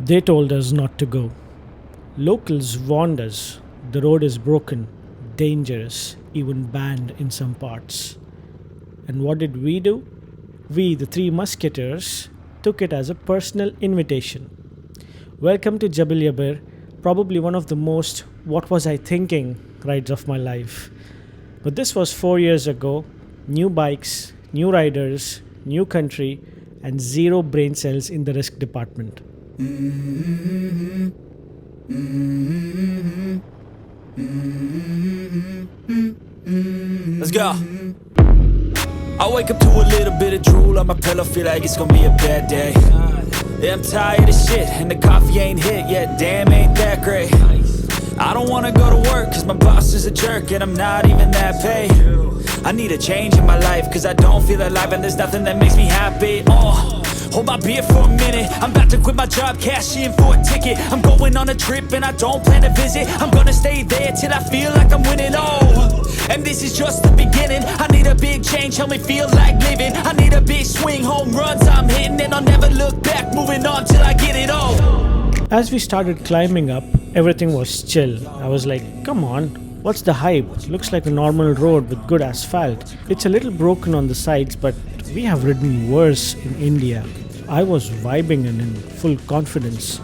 They told us not to go. Locals warned us the road is broken, dangerous, even banned in some parts. And what did we do? We, the three musketeers, took it as a personal invitation. Welcome to Jebel Yibir, probably one of the most what was I thinking rides of my life. But this was 4 years ago. New bikes, new riders, new country, and zero brain cells in the risk department. Let's go. I wake up to a little bit of drool on my pillow, feel like it's gonna be a bad day. Yeah, I'm tired of shit, and the coffee ain't hit yet, damn, ain't that great. I don't wanna go to work, cause my boss is a jerk, and I'm not even that paid. I need a change in my life, cause I don't feel alive, and there's nothing that makes me happy. Hold my beer for a minute, I'm about to quit my job, cash in for a ticket. I'm going on a trip and I don't plan to visit. I'm gonna stay there till I feel like I'm winning, and this is just the beginning. I need a big change, help me feel like living. I need a big swing, home runs I'm hitting, and I'll never look back, moving on till I get it all. As we started climbing up, everything was chill. I was like, come on, what's the hype? Looks like a normal road with good asphalt. It's a little broken on the sides, but we have ridden worse in India. I was vibing and in full confidence.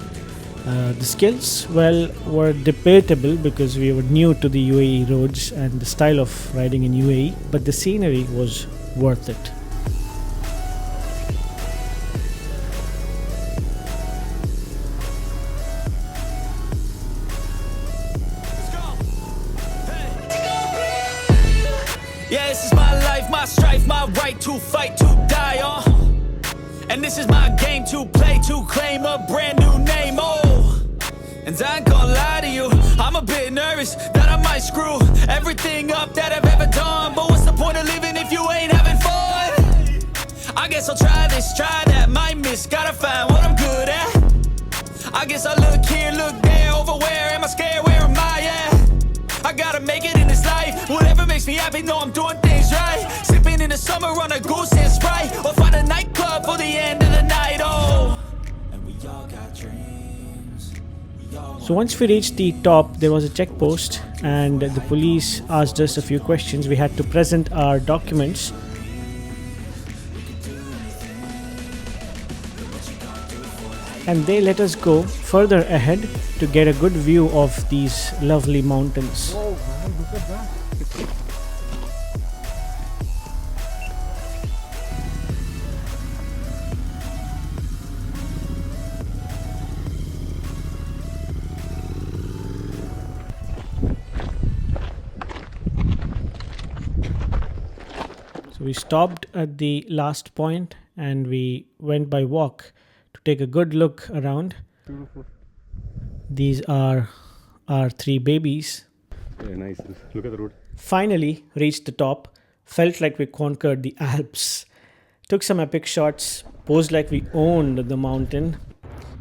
The skills, well, were debatable because we were new to the UAE roads and the style of riding in UAE, but the scenery was worth it. Yeah, this is my life, my strife, my right to fight, to die on. And this is my game to play, to claim a brand new name, And I ain't gonna lie to you, I'm a bit nervous that I might screw everything up that I've ever done. But what's the point of living if you ain't having fun? I guess I'll try this, try that, might miss, gotta find what I'm good at. I guess I look here, look there, over where am I scared, where am I at? I gotta make it in this life, whatever makes me happy, know I'm doing things right. Sipping in the summer on a goose and Sprite, or find a nightclub for the end of the night, And we all got dreams. So once we reached the top, there was a checkpost and the police asked us a few questions. We had to present our documents. And they let us go further ahead to get a good view of these lovely mountains. Oh man, look at that. So we stopped at the last point and we went by walk to take a good look around. Beautiful. These are our three babies. Yeah, nice. Look at the road. Finally reached the top. Felt like we conquered the Alps. Took some epic shots. Posed like we owned the mountain.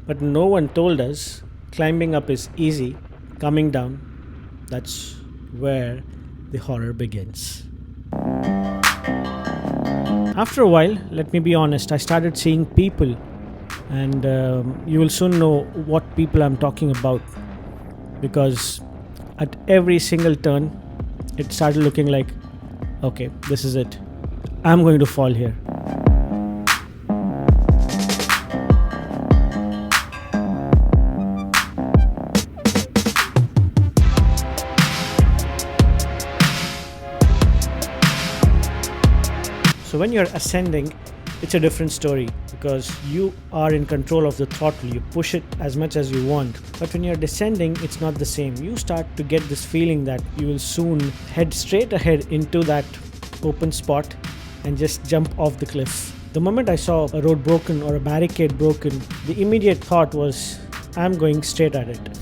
But no one told us climbing up is easy. Coming down, that's where the horror begins. After a while, let me be honest, I started seeing people. And you will soon know what people I'm talking about, because at every single turn it started looking like, okay, this is it, I'm going to fall here. So when you're ascending, it's a different story because you are in control of the throttle. You push it as much as you want. But when you're descending, it's not the same. You start to get this feeling that you will soon head straight ahead into that open spot and just jump off the cliff. The moment I saw a road broken or a barricade broken, the immediate thought was, I'm going straight at it.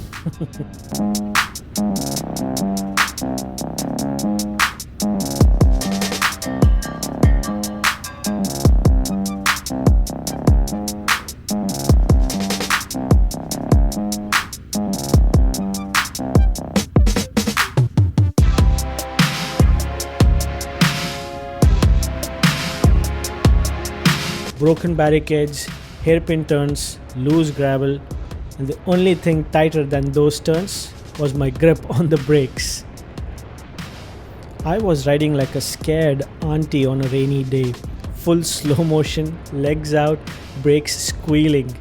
Broken barricades, hairpin turns, loose gravel, And the only thing tighter than those turns was my grip on the brakes. I was riding like a scared auntie on a rainy day. Full slow motion, legs out, brakes squealing.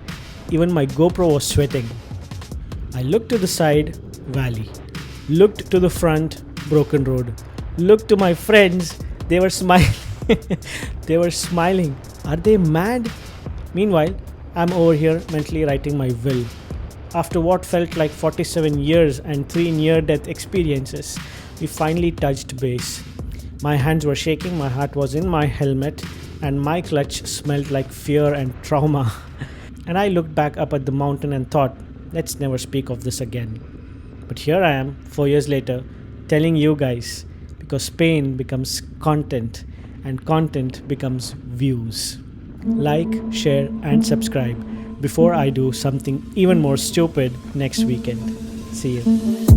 Even my GoPro was sweating. I looked to the side, valley. Looked to the front, broken road. Looked to my friends, they were smiling. They were smiling. Are they mad? Meanwhile, I'm over here mentally writing my will. After what felt like 47 years and 3 near-death experiences, we finally touched base. My hands were shaking, my heart was in my helmet, and my clutch smelled like fear and trauma. And I looked back up at the mountain and thought, let's never speak of this again. But here I am, 4 years later, telling you guys, because pain becomes content, and content becomes views. Like, share, and subscribe before I do something even more stupid next weekend. See you.